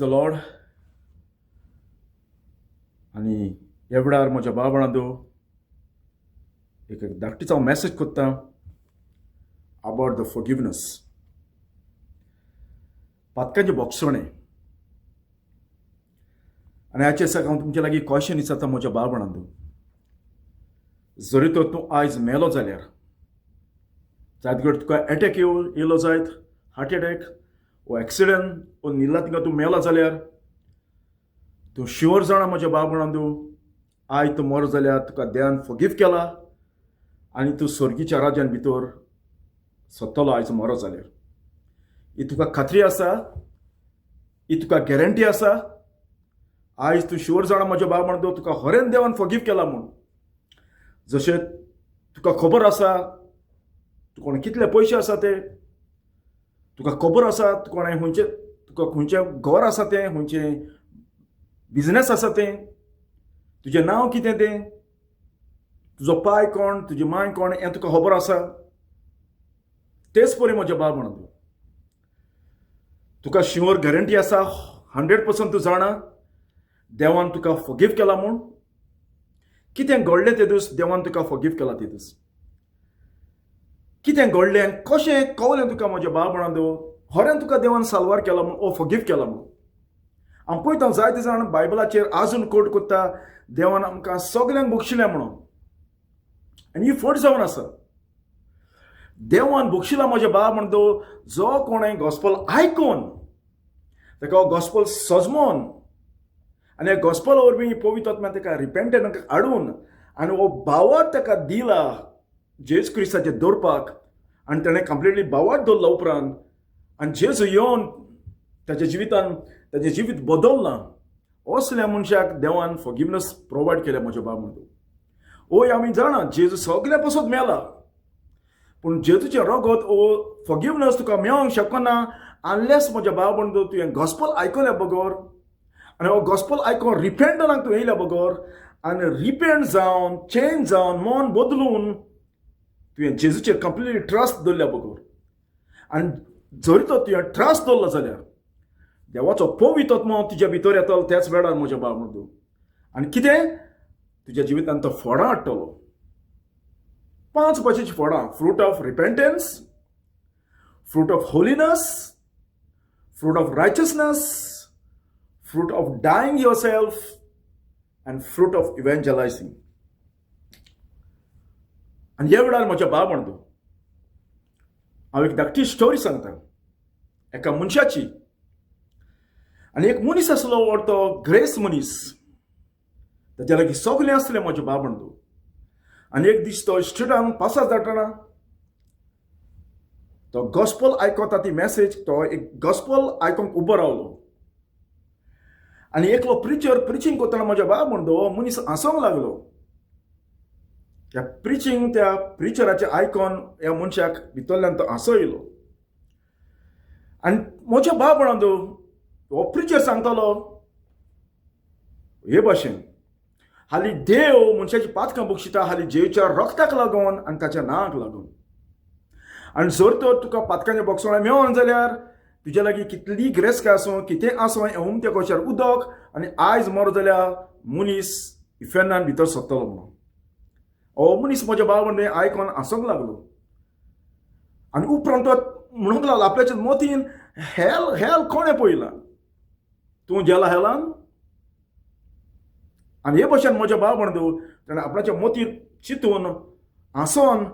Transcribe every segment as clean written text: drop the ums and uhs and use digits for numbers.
The Lord. आणि ह्या वेळार म्हज्या बाबणांदो एक धाकटीचो हांव मॅसेज कोत्ता अबाउट द फॉरगिवनेस. पातकांचे बोगसणे. आनी हाचे दिसाक हांव तुमचे लागीं क्वेश्चन विचारता म्हज्या बाबणांदो. जरी तर तूं आयज मेलो जाल्यार, जायत कर तुका एटॅक येयलो जायत, हार्ट एटॅक वो एक्सिडेंट वो निला थिंगा तूं मेला जाल्यार तूं शुअर जाणा म्हज्या बाबणांदो, आयज तूं मरो जाल्यार तुका देवान फॉरगिव केला आनी तूं स्वर्गीच्या राज्यान भितर सोदतलो आयज मरो जाल्यार. ही तुका खात्री आसा, ही तुका गॅरंटी आसा. आयज तूं शुअर जाणा म्हज्या बाबणांदो, तुका खरेंच देवान फॉरगिव केला म्हूण. जशें तुका खबर आसा तुका कितले पयशे आसा ते, तुका खबर आसा तुका खंयचें घर आसा तें, खंयचें बिझनेस आसा तें, तुजें नांव कितें तें, तुजो पाय कोण, तुजी माय कोण हें तुका खबर आसा. तेच परी म्हज्या बाबणांदो, तुका शुअर गॅरंटी आसा, 100% तूं जाणा देवान तुका फॉरगिव केला म्हूण. कितें घडलें ते दीस देवान तुका फॉरगिव केला ते दीस. कितें घडलें आनी कशें कळलें तुका म्हज्या बाबणांदो, खरें तुका देवान साल्वार केला म्हूण ओ फॉरगिव केला म्हूण. हांव पळयता जायते जाण बायबलाचेर आजून कोट कोत्ता देवान आमकां सगल्यांक बक्षिलें म्हणून. आनी ही फट जावन आसा. देवान बक्षिला म्हज्या बाबणांदो, जो कोणें गॉस्पल आयकून ताका हो गॉस्पल सजमोन आनी हे गॉस्पल वरवीं पवित्र आत्म्यान ताका रिपेंटन्स हाडून आनी हो बावट ताका दिला जेजू क्रिस्ताचेर दवरपाक. आनी ताणें कंप्लिटली बावट दवरला उपरांत आनी जेजू येवन ताच्या जिवितान ताचें जिवीत बदललां. असल्या मनशाक देवान फॉरगिवनेस प्रोवायड केल्या म्हज्या बाबणांदो. ओय आमी जाणा जेजू सगल्या पासून मेला, पूण जेजूचें रगत ओ फॉरगिवनेस तुका मेळोंक शकना अनलेस म्हज्या बाबणांदो तुवें गॉस्पल आयकल्या बगर आनी हो गॉस्पल आयकून रिपेंटनाक तूं येयल्या बगर आनी रिपेंट जावन चेंज जावन मन बदलून तुवें जेजूचेर कंप्लिटली ट्रस्ट दवरल्या बगर. आनी जरी तर तुवें ट्रस्ट दवरला जाल्यार देवाचो पवित्र आत्मा तुज्या भितर येतलो त्याच वेळार म्हज्या बाबणांदो. आनी कितें तुज्या जिवितांत तो फळां हाडटलो. 5 भाशेचीं फळां: fruit of repentance, fruit of holiness, fruit of righteousness, fruit of dying yourself, and fruit of evangelizing. आणि ह्या वेळार म्हज्या बाबणांदो हांव एक धाकटी स्टोरी सांगता एका मनशाची. आनी एक मनीस आसलो व्हडलो ग्रेस मनीस, ताच्या लागीं सगलें आसलें म्हज्या बाबणांदो. आनी एक दीस तो स्ट्रिटान पासार जाताना तो गॉस्पल आयकता ती मॅसेज, तो एक गॉस्पल आयकूंक उबो रावलो. आनी एकलो प्रिचींग करतना म्हज्या बाबणांदो मनीस हांसोंक लागलो. त्या प्रिचराचें आयकून ह्या मनशाक भितरल्यान तो हांसो येयलो. आनी म्हज्या बाबणांदो हो प्रिचर सांगतालो हे भाशेन, हालीं देव मनशाची पातकां बक्षिता, हालीं जेवच्या रगताक लागून आनी ताच्या नांवाक लागून. आनी जर तर तुका पातकांचें बोगसोळें मेळोन जाल्यार तुज्या लागीं कितली ग्रेस्क आसूं, कितें आसूं, हें उमत्या कशार उदक आनी आयज मरो जाल्यार मनीस इफेनान भितर सोदतलो म्हणून. हो मनीस म्हज्या बाबणांदो आयकून हांसोंक लागलो. आनी उपरांत तो म्हणूंक लागलो आपल्याच्या मोतीन, हेल कोणें पळयलां? तूं गेला हेलान? आनी हे भाशेन म्हज्या बाबणांदो ताणें आपणाच्या मोतीन चिंतून हांसोन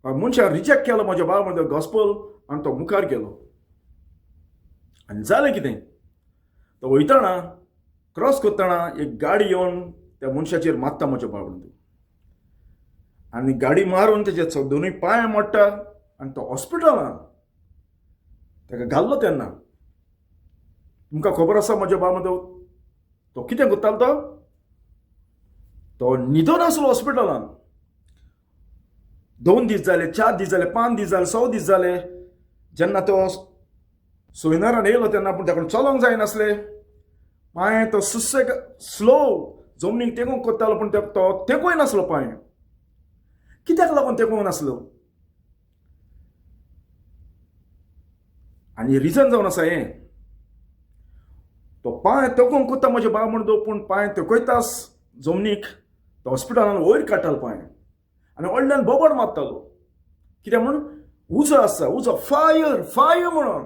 मनशाक रिजेक्ट केलो म्हज्या बाबणांदो गॉस्पल आनी तो मुखार गेलो. आनी जालें कितें, तो वयताना क्रॉस करतना एक गाडी येवन त्या मनशाचेर मारता म्हज्या बाबणांदो. आनी गाडी मारून तेजे दोनूय पांय मोडटा आनी तो हॉस्पिटलान ताका घाल्लो. तेन्ना तुमकां खबर आसा म्हज्या बाबणांदो तो कितें करतालो? तो न्हिदोन आसलो हॉस्पिटलान. 2 दीस जाले, 4 दीस जाले, 5 दीस जाले, 6 दीस जाले. जेन्ना तो सोयनारान येयलो तेन्ना पूण ताका चलोंक जायनासलें. पांय तो स्लो जमनीक तेंकूंक कोत्तालो, पूण तो तेंकूय नासलो पांय. कित्याक लागून तेंकूंक नासलो? आनी रिजन जावन आसा हें, तो पांय तोकूंक कोत्ता म्हजे बाब म्हणतो, पूण पांय तेकयतास जमनीक तो हॉस्पिटलान वयर काडटालो पांय आनी व्हडल्यान बोबड मारतालो. कित्याक म्हूण उजो आसा, उजो, फायर फायर म्हणून.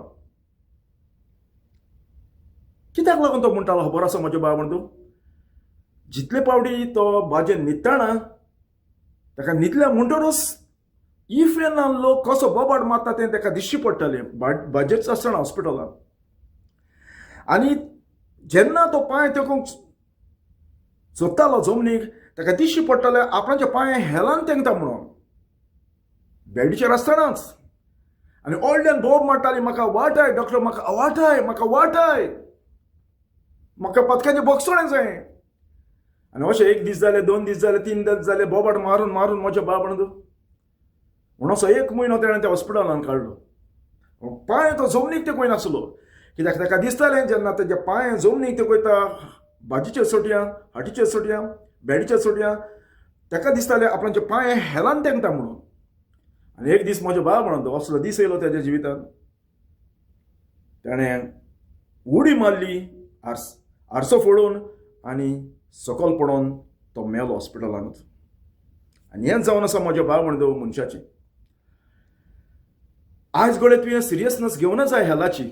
कित्याक लागून तो म्हणटालो खबर आसा म्हजे बाब म्हणतो? जितले पावटी तो भाजे न्हिदताना ताका न्हिदल्या म्हणटरूच इफ एन लोक कसो बोबाड मारता तें ताका दिश्टी पडटलें भाजेच आसतना हॉस्पिटलान. आनी जेन्ना तो पांय तेकूंक सोदतालो जमनीक ताका दिश्टी पडटलें आपणाचे पांय हेलान तेंगता म्हणून बेडीचेर आसतनाच. आनी व्हडल्यान बोब मारताली, म्हाका वाटाय डॉक्टर, म्हाका वाटाय, म्हाका वाटाय, म्हाका पथकाचें बॉक्सोळें जाय. आनी अशें 1 दीस जाले, 2 दीस जाले, 3 दीस जाले, बोबाड मारून मारून म्हज्या बाब म्हणतो म्हणून असो 1 म्हयनो तेणें त्या हॉस्पिटलान काडलो. पांय तो जमनीक तेकोय नासलो. कित्याक ताका दिसतालें जेन्ना तेजे पांय जमनीक तेकोयता भाजीचेर सोटया, हाटीचेर सोटया, बेडीचेर सोटया, ताका दिसतालें आपणाचे पांय हेलान तेंगता म्हणून. आनी 1 दीस म्हजो बाब म्हणतो असलो दीस येयलो तेज्या जिवितान. ताणें उडी मारली आरसो फोडून आनी सकयल पडोन तो मेलो हॉस्पिटलांत. आनी हें जावन आसा म्हज्या बाब म्हणतो मनशाचें. आयज घडये तुवें सिरियसनेस घेवना जाय हेल्थाची.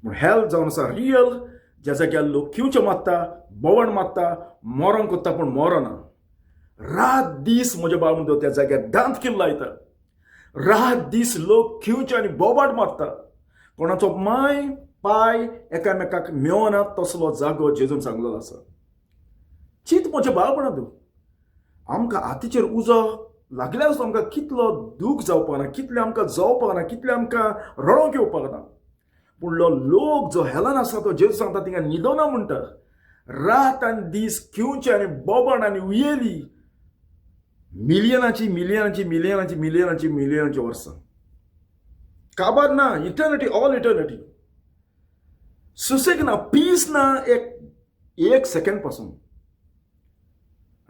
पूण हेल्थ जावन आसा रियल, ज्या जाग्यार लोक किवचे मारता, बोवाड मारता, मरण कोत्ता पूण मरना. रात दीस म्हज्या बाब म्हणतो त्या जाग्यार दांत किल्ल लायता. रात दीस लोक किवचे आनी बोबाड मारता. कोणाचो माय पाय एकामेकाक मेवना तसलो जागो जेजून सांगलेलो आसा. चिंत म्हजे बाब म्हणतो आमकां हातीचेर उजो लागल्यार आमकां कितलो दूख जावपाक ना, कितलें आमकां जावपाक ना, कितलें आमकां रडोंक येवपाक ना. पूण लोक जो हेलान आसा तो जेजू सांगता थिंगा न्हिदना म्हणटा. रात आनी दीस किवचे आनी बोबाड आनी उयेली मिलियनाची मिलियनाची मिलियनाची मिलियनाची मिलियनाची वर्सां. काबार ना, इटर्निटी, ऑल इटर्निटी. सुसेग ना, पीस ना एक सेकंड पासून.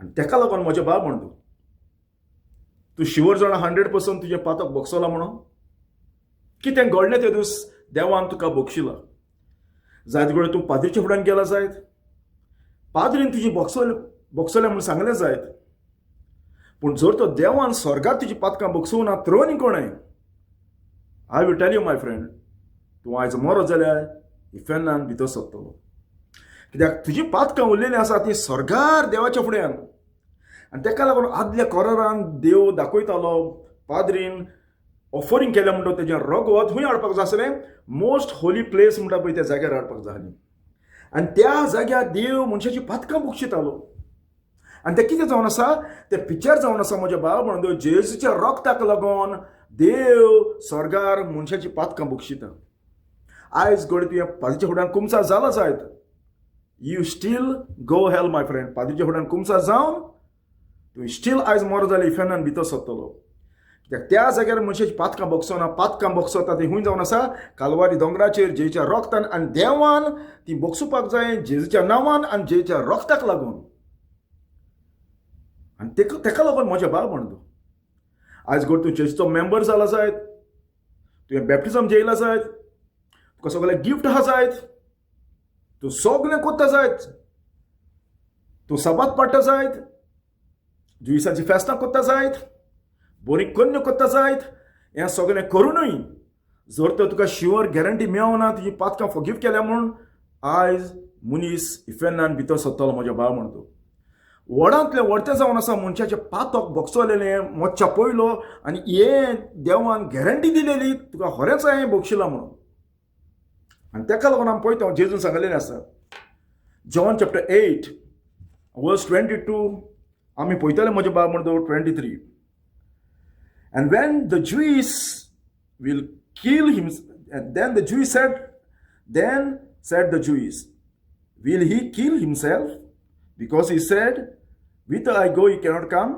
आनी तेका लागून म्हजे बाब म्हणतो तूं शिवर जाणा 100% तुजें पातक बोगसला म्हणून. कितें घडलें ते दीस देवान तुका बोगशिला. जायत घडये तूं पाद्रीच्या फुड्यान गेला जायत, पाद्रीन तुजी बोगसले म्हूण सांगलें जायत. पूण जर तो देवान स्वर्गांत तुजी पातकां बोगसूना त्रोनी कोणें. I will tell you my friend, तूं आयज मरो जाल्यार इफेनान भितर सरतलो. कित्याक तुजी पातकां उरलेलीं आसा तीं स्वर्गार देवाच्या फुड्यान. आनी ताका लागून आदल्या कोरारान देव दाखयतालो पाद्रीन ऑफरींग केलें म्हणटा तेजें रगत खंय हाडपाक जाय आसलें, मोस्ट होली प्लेस म्हणटा पळय त्या जाग्यार हाडपाक जाय आसलें. आनी त्या जाग्यार देव मनशाची पातकां बुगशितालो. आनी तें कितें जावन आसा, तें पिक्चर जावन आसा म्हज्या बाब म्हणतो जेजूच्या रगताक लागून देव स्वर्गार मनशाची पातकां बुगशिता. आयज घडये तुवें पाद्रीच्या फुड्यान कुमसार जाला जायत, you still go hell my friend. पाद्रीच्या फुड्यान कुमसार जावन तूं स्टील आयज मरो जाल्यार इफेनान भितर सरतलो. कित्याक त्या जाग्यार मनशाची पातकां बोगसोना, पातकां बोगसोता ती खंय जावन आसा, कालवारी दोंगराचेर जेजूच्या रगतान. आनी देवान ती बोगसुपाक जाय जेजूच्या नांवान आनी जेजूच्या रगताक लागून. आनी तेका लागून म्हज्या बाब म्हणतो आयज घड तूं चर्चीचो मेंबर जाला जायत, तुवें बॅप्टिजम जेयला जायत, तुका सगळे गिफ्ट आहा जायत, तूं सगळें कोत्ता जायत, तूं सबात पाडटा जायत, जुईसाची फेस्तां कोत्ता जायत, बरी कन्या कोत्ता जायत. हें सगळें करूनय जर तर तुका शुअर गॅरंटी मेळना तुजी पातकां फॉरगिव केल्या म्हूण आयज मनीस इफेनान भितर सरतलो म्हज्या बाब म्हणतो. व्हडांतलें व्हडतें जावन आसा मनशाचें पातक बोगसलेलें मोच्च्या पयलो. आनी हें देवान गॅरंटी दिलेली तुका खरेंच हांवें बोगशिलां म्हणून. आनी तेका लागून आमी पळयता जेजून सांगलेलें आसा जॉन चॅप्टर 8 वर्स 22 आमी पळयतले म्हजे बाब म्हणतो 23. And when the Jews will kill him, and then the Jews said, the Jews, will he kill himself? Because he said, whither I go, ye cannot come.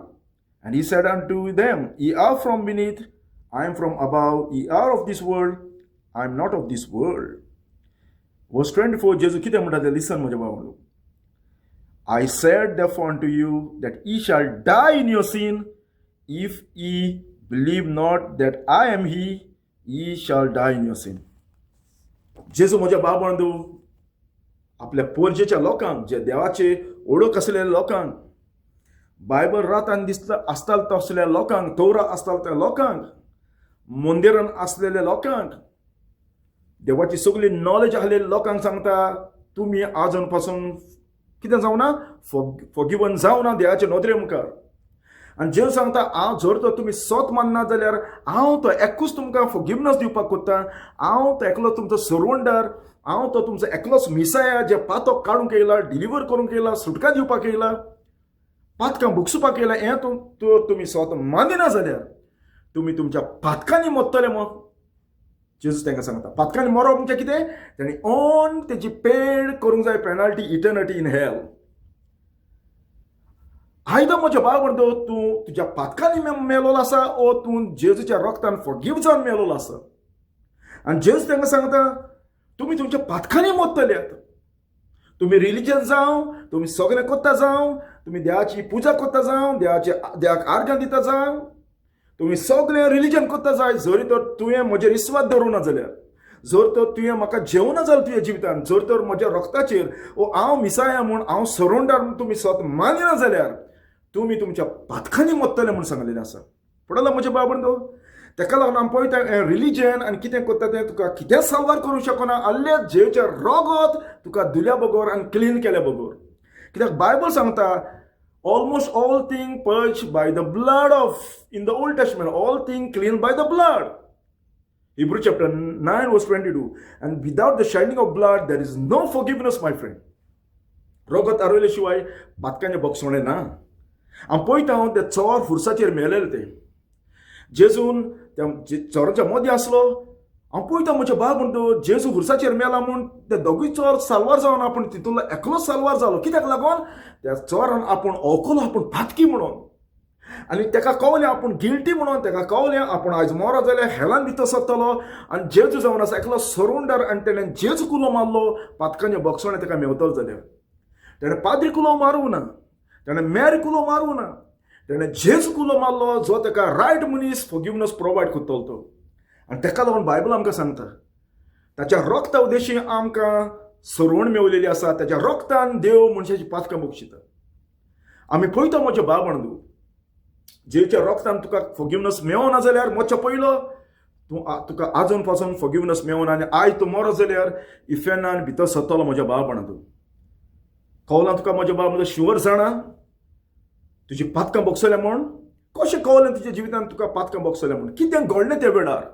And he said unto them, ye are from beneath, I am from above. Ye are of this world, I am not of this world. Verse 24, Jesus कितें म्हणटा तें listen म्हजे बाब म्हणलो. I said therefore unto you that ye shall die in your sin, if ye believe not that I am he, ye shall die in your sin. जेजू म्हज्या बाब बांदू आपल्या पोरजेच्या लोकांक, जे देवाचे ओळख असलेल्या लोकांक, बायबल रातान दिसता आसताल तसल्या लोकांक, तोरा आसताल त्या लोकांक, मंदिरान आसलेल्या लोकांक, देवाची सगळी नॉलेज आसलेल्या लोकांक सांगता, तुमी आजून पासून कितें जावना, फॉरगिवन जावना देवाच्या नदरे मुखार. आनी जेव सांगता, हांव जर तर तुमी सोत मानना जाल्यार हांव तो एकूच तुमकां फॉरगिवनस दिवपाक कोत्ता. हांव तो एकलो तुमचो सर्वंटर, हांव तो तुमचो एकलोच मिसाया, जे पातक काडूंक येयला, डिलिव्हर करूंक येयला, सुटका दिवपाक येयला, पातकां भुगसुपाक येयला. हें तुमी स्वत मानिना जाल्यार तुमी तुमच्या पातकांनी मरतले मग. जेजूस तांकां सांगता, पातकांनी मरप म्हणजे कितें? तांणी ओन तेजी पेड करूंक जाय, पेनल्टी, इटर्निटी इन हेल. आयदो म्हज्या बाब बांदो, तूं तुज्या पातकांनी मेलोलो आसा, ओ तूं जेजूच्या रक्तान फॉरगिव जावन मेलोलो आसा. आनी जेजूस तांकां सांगता, तुमी तुमच्या पातकांनी मरतल्यात. तुमी रिलिजन जावं, तुमी सगळें कोत्ता जावं, तुमी देवाची पुजा कोत्ता जावं, देवाक आर्गां दिता जावं, तुमी सगळें रिलिजन कोत्ता जाय, जरी तर तुवें म्हजेर विस्वास दवरूना जाल्यार, जर तर तुवें म्हाका जेवना जाल्यार तुज्या जिवितान, जर तर म्हज्या रक्ताचेर ओ हांव मिसाया म्हूण, हांव सरोंडार म्हूण तुमी स्वत मानिना जाल्यार तुमी तुमच्या पातकांनी मरतले म्हूण सांगलेलें आसा. पळयला म्हज्या बाब बांदो, ताका लागून आमी पळयता रिलिजन आनी कितें कोत्ता तें तुका कितें साल्वार करूंक शकना, आल्ले जेवचें रगत तुका दुल्या बगोर आनी क्लीन केल्या बगोर. कित्याक बायबल सांगता, almost all things purged by the blood of, in the Old Testament, all things cleansed by the blood. Hebrew chapter 9 verse 22. And without the shedding of blood, there is no forgiveness, my friend. रगत आरोयले शिवाय पातकांचें बक्षोणें ना. हांव पळयता ते चोर फुरसाचेर मेलेले ते. जेजून त्या चोराच्या मदीं आसलो. हांव पळयता म्हज्या बाब बांदो, जेजू फुरसाचेर मेला म्हूण ते दोगूय चोर साल्वार जावना, पूण तितूंतलो एकलोच साल्वार जालो. कित्याक लागून? त्या चोरान आपूण वळखलो आपूण पातकी म्हणून, आनी ताका कळलें आपूण गिल्टी म्हणून. ताका कळलें आपूण आयज मरो जाल्यार हेलान भितर सरतलो. आनी जेजू जावन आसा एकलो सरोंडार, आनी तेणें जेजू कुलो मारलो, पातकांचें बक्षोणें ताका मेवतलो जाल्यार. तेणें पाद्री कुलो मारूं ना, तेणें मेरी कुलो मारूं ना, तेणें जेजू कुलो मारलो, जो ताका रायट मनीस फॉरगिवनस प्रोवायड करतलो तो. आनी ताका लागून बायबल आमकां सांगता, ताच्या रक्ता उद्देशी आमकां सरवण मेवलेली आसा. ताच्या रक्तान देव मनशाची पातकां बक्षिता. आमी पळयता म्हज्या बाब बांदू, जेच्या रक्तान तुका फॉरगिवनस मेवना जाल्यार मातशें पयलो तुका आजून पासून फॉरगिवनस मेवना, आनी आयज तूं मरो जाल्यार इफेनान भितर सरतलो म्हज्या बाब बांदू. कळना तुका म्हज्या बाब बांदू, शुवर जाणा तुजी पातकां बक्षले म्हूण? कशें कळलें तुज्या जिवितान तुका पातकां बक्षले म्हूण? कितें घडलें त्या वेळार?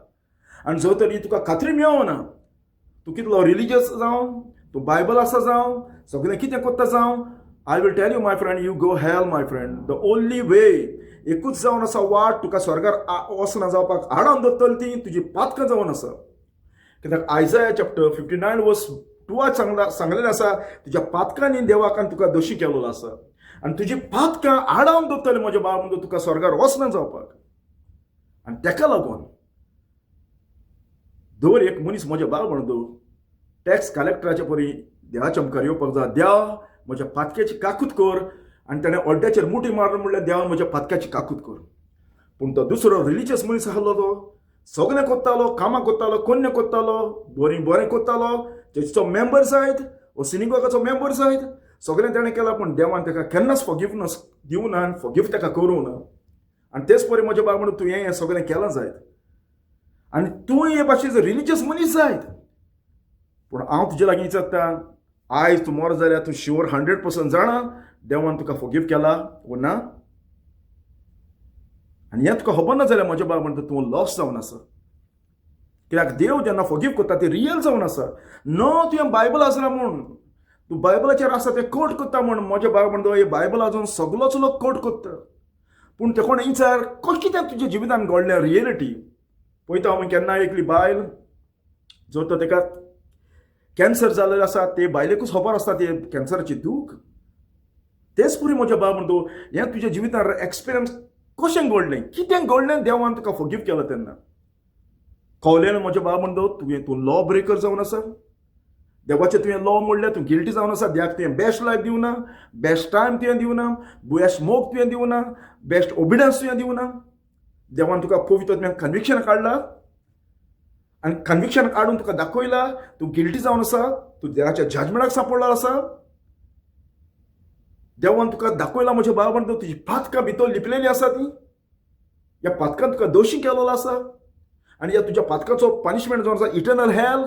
आनी जर तर ही तुका खात्री मेळना, तूं कितलो रिलिजियस जावं, तूं बायबल आसा जावं, सगळें कितें कोत्ता जावं, I will tell you my friend, you go hell my friend. The only way, एकूच जावन आसा वाट तुका स्वर्गार वचना जावपाक हाडून दवरतली ती तुजी पातकां जावन आसा. कित्याक आयजाया चॅप्टर 59 वर्स 2 सांगलेलें आसा, तुज्या पातकांनी देवाकान तुका दोशी केलेलो आसा, आनी तुजी पातकां हाडून दवरतली म्हज्या बाब बांदू तुका स्वर्गार वचना जावपाक. आनी ताका लागून दर एक मनीस म्हज्या बाब बांदू टॅक्स कलेक्टराचे परी देवाच्या मुखार येवपाक जाय. देव म्हज्या पातक्याची काकूत कर. आनी ताणें ऑड्ड्याचेर मुठी मारून म्हणलें, देव म्हज्या पातक्याची काकूत कर. पूण तो दुसरो रिलिजियस मनीस आसलो, तो सगळें कोत्तालो, कामां कोत्तालो, कन्या कोत्तालो, बरें कोत्तालो, चर्चीचो मेंबर जायत वो सिनेगॉगाचो मेंबर जायत, सगळें ताणें केलां, पूण देवान ताका केन्नाच फॉरगिवनस दिवं ना, फॉरगिव ताका करूं ना. आनी तेच परी म्हज्या बाब बांदू, तूं हें सगळें केलां जायत, आनी तूं हे भाशेचो रिलिजियस मनीस जायत. पूण हांव तुजे लागीं विचारता, आयज तूं मर जाल्यार तूं शुवर 100% जाणा देवान तुका फॉरगिव केला वो ना? आनी हें तुका खबर ना जाल्यार म्हज्या बाब बांदू तूं लॉस जावन आसा. कित्याक देव जेन्ना फॉरगिव करता ती रियल जावन आसा. नो तुवें बायबल आसना म्हूण, तूं बायबलाचेर आसा तें कोट करता म्हूण म्हज्या बाब बांदू हे बायबल आजून सगळोच लोक कोट करता. पूण ते कोण विचार कितें तुज्या जिवितान घडलें रियलिटी. पळयता हांव केन्ना एकली बायल, जर तर ताका कॅन्सर जाल्लेलो आसा, ते बायलेकूच खबर आसता ते कॅन्सराची दूख. तेच पुरी म्हज्या बाब बांदू, हें तुज्या जिवितान एक्सपिरियन्स कशें घडलें, कितें घडलें देवान तुका फॉरगिव केलां तेन्ना? कळलें म्हज्या बाब बांदू, तूं लॉ ब्रेकर जावन आसा. देवाचें तुवें लॉ मोडलें, तूं गिल्टी जावन आसा. देवाक तुवें बेस्ट लायफ दिवना, बेस्ट टायम तुवें दिवना, बेस्ट मोग तुवें दिवना, बेस्ट ओबिडियन्स तुवें दिवना. देवान तुका पवित्र तुवें कन्विक्शन काडलां. आनी कन्विक्शन काडून तुका दाखयला तूं गिल्टी जावन आसा, तूं देवाच्या जजमेंटाक सांपडलो आसा. देवान तुका दाखयला म्हज्या भावा बंदो, तुजी पातकां भितर लिपलेली आसा ती. ह्या पातकान तुका दोशी केलेलो आसा आनी ह्या तुज्या पातकाचो पनिशमेंट जो आसा इटर्नल हेल.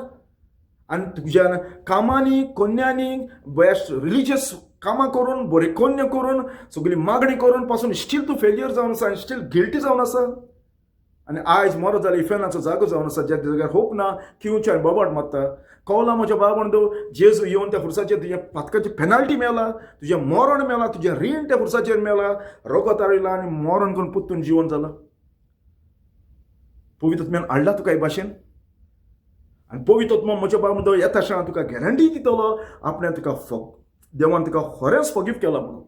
आनी तुज्या कामांनी कोन्यांनी बेस्ट रिलिजियस कामां करून बरे कोन्य करून सगळी मागणी करून पासून स्टील तूं फेल्युअर जावन आसा आनी स्टील गिल्टी जावन आसा. आनी आयज मरो जाल्यार इफेनाचो जागो जावन आसा, ज्या जाग्यार होप ना, किंवचे आनी बोबाट मारता. कळला म्हज्या भाव बंदो, जेजू येवन त्या फुरसाचेर तुज्या पातकाची पेनाल्टी मेला, तुजें मरण मेला, तुजें रीण त्या फुरसाचेर मेला, रोगत आयला आनी मरण करून पुत्तून जिवन जालां. पवित्र आत्म्यान हाडला तुका हे भाशेन. आनी पवित्र आत्मा म्हज्या भाव बंदो येता आसतना तुका गॅरंटी दितलो आपणें तुका देवान तुका खरेंच फॉरगिव्ह केला म्हणून.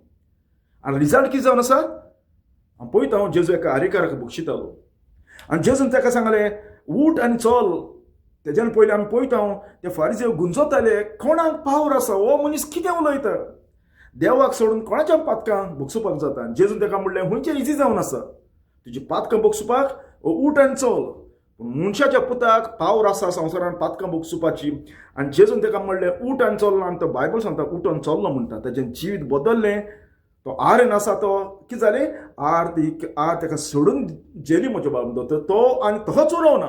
आनी रिजल्ट कितें जावन आसा, हांव पळयता हांव जेजू एका आरेकाराक बक्षितालो आनी जेजून ताका सांगलें उठ आनी चल. तेज्यान पयलीं आमी पळयता ते फारिझेव गुंजताले, कोणाक पावर आसा, हो मनीस कितें उलयता, देवाक सोडून कोणाच्या पातकांक बोगसुपाक जाता. जेजून ताका म्हणलें हुंयचें इजी जावन आसा, तुजी पातकां बोगसुपाक उठ आनी चल. पूण मनशाच्या पुताक पावर आसा संवसारान पातकां बोगसुपाची. आनी जेजून ताका म्हणलें उठ आनी चल आनी तो बायबल सांगता उठोन चल्लो म्हणटा. ताचें जिवीत बदल्लें. तो आरेन आसा तो कितें जालें, आर ताका सोडून जेली म्हज्या बाबा तो आनी तोच उरवना.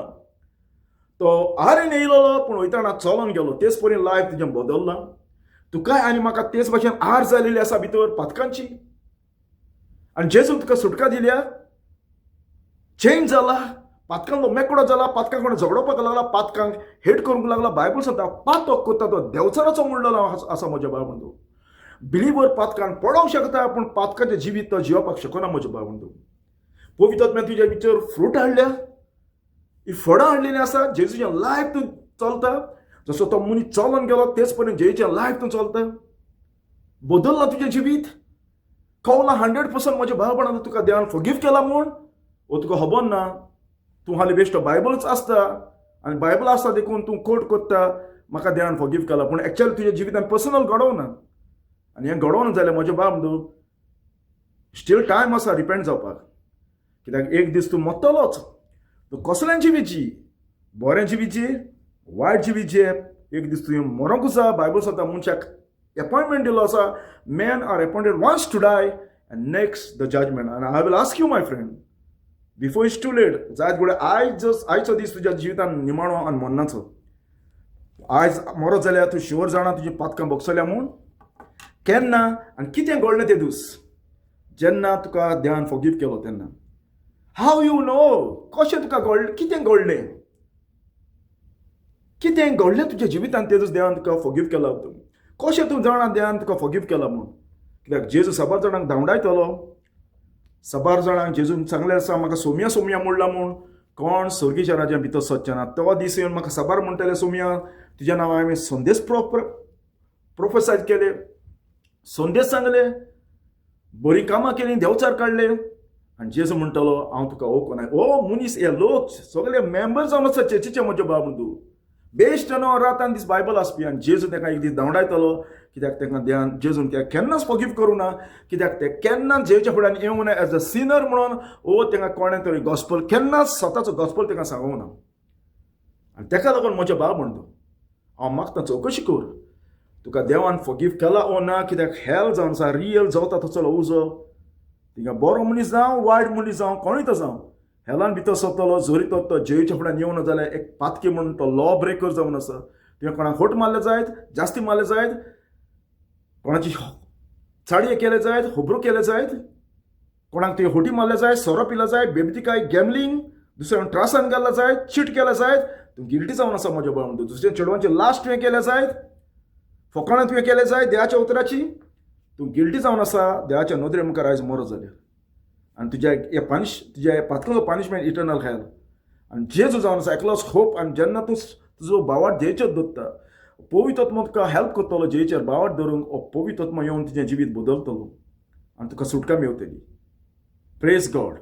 तो आरेन येयलो पूण वयताना चलोन गेलो. तेच परेन लायफ तुजें बदल्लां. तुकाय आनी म्हाका तेच भाशेन आर जालेली आसा भितर पातकांची. आनी जेजून तुका सुटका दिल्या, चेंज जाला, पातकांचो मेकळो जाला, पातकां कोण झगडोवपाक लागला, पातकांक हेट करूंक लागला. बायबल सांगता पातक कोत्ता तो देंवचाराचो म्हणलेलो आसा म्हज्या भाव बंधू. बिलीवर पातकान पडोवंक शकता पूण पातकाचें जिवीत तो जिवपाक शकना म्हज्या भाव बंधू. पवित्र आत्म्यान तुज्या भितर फ्रूट हाडल्या, ही फळां हाडलेलीं आसा. जेजूचें लायफ तूं चलता, जसो तो मनीस चलोन गेलो तेच परेन जेजूचें लायफ तूं चलता. बदल्लां तुजें जिवीत. कळला 100% म्हज्या भाव बंधू तुका देवान फॉरगिव्ह केला म्हूण, वो तुका खबर ना. तूं हालीं बेश्टो बायबलच आसता आनी बायबल आसता देखून तूं कोट कोत्ता म्हाका देवान फॉरगिव्ह केला, पूण एक्चुअली तुज्या जिवितान पर्सनल घडोवना. आनी हें घडोवन जालें म्हज्या भाव बंधू, स्टील टायम आसा रिपेंट जावपाक. कित्याक एक दीस तूं मरतलोच. तूं कसलें जिवीत जी, बरें जिवीत जी, वायट जिवीत जे, एक दीस तुवें मरूंक जाय. बायबल सांगता मनशाक अपॉयंटमेंट दिलो आसा. Man are appointed once to die and next the judgement. आनी I will ask you my friend, before it's too late, जायत घोडे आयचो दीस तुज्या जिवितान निमाणो आनी मरनाचो. आयज मरत जाल्यार तूं शुअर जाणा तुजी पातकां बोगसल्या म्हूण. केन्ना आनी कितें घडलें तें दीस जेन्ना तुका देवान फॉरगिव्ह केलो तेन्ना. हाव यू नो, कशें तुका घडलें, कितें घडलें, कितें घडलें तुज्या जिवितान तें दीस देवान तुका फॉरगिव्ह केला. कशें तूं जाणा देवान तुका फॉरगिव्ह केला म्हूण. कित्याक जेजू साबार जाणांक धांवडायतलो. साबार जाणांक जेजून सांगलें आसा म्हाका सोम्या सोम्या म्हणला म्हूण. कोण सर्गीच्या राज्या भितर सच्चना. तो दीस येवन म्हाका साबार म्हणटले सोम्या तुज्या नांवां हांवें संदेश प्रोफेसायज केले, संदेश सांगले, बरी कामां केली, देवचार काडले. आनी जेजू म्हणटलो हांव तुका ओळखना. ओ मनीस, हे लोक सगळे मेंबर जावन आसा चर्चीचे म्हजे भाव बंधू. बेश्ट न्हू रातान दीस बायबल आसपी. आनी जेजू ताका एक दीस धांवडायतलो. कित्याक ताका देवान जेजून त्या केन्नाच फॉरगिव्ह करूं ना. कित्याक ते केन्नाच जेवच्या फुड्यान येवंक ना एज अ सिनर म्हणून. ओ ताका कोणें तरी गॉस्पल केन्नाच स्वताचो गॉस्पल ताका सांगूंक ना. आनी ताका लागून म्हजे भाव बंधू हांव मागता चवकशी कर, तुका देवान फॉरगिव्ह केला ओ ना. कित्याक हेल जावन आसा, रियल जावता तसलो उजो. थिंगा बरो मनीस जावं वायट मनीस जावं कोणूय तो जावं, हेलान भितर सरतलो. जरी तो जेवीच्या फुड्यान येवं ना जाल्यार एक पातकी म्हणून तो लॉ ब्रेकर जावन आसा. तुवें कोणाक होट मारले जायत, जास्ती मारले जायत, कोणाची चाडये केले जायत, होबरू केले जायत, कोणाक तुवें होटी मारले जायत, सोरो पिला जायत, बेबतिकाय, गॅमलिंग, दुसऱ्यान त्रासान घालला जायत, चीट केला जायत, तूं गिल्टी जावन आसा म्हज्या भाव बंधू. दुसऱ्या चेडवांचे लास्ट तुवें केले जायत, फकाणां तुवें केले जायत देवाच्या उतराची, तूं गिल्टी जावन आसा देवाच्या नदरे मुखार आयज मरो जाल्यार. आनी तुज्या पातकाचो पनिशमेंट इटर्नल हेल. आनी जेजू जावन आसा एकलोच होप. आनी जेन्ना तूं तुजो बावाट जेचेर दवरता, पवित्र आत्मा तुका हेल्प करतलो जेचेर बावाट धरूंक. पवित्र आत्मा येवन तुजें जिवीत बदलतलो आनी तुका सुटका मेळटली. Praise God.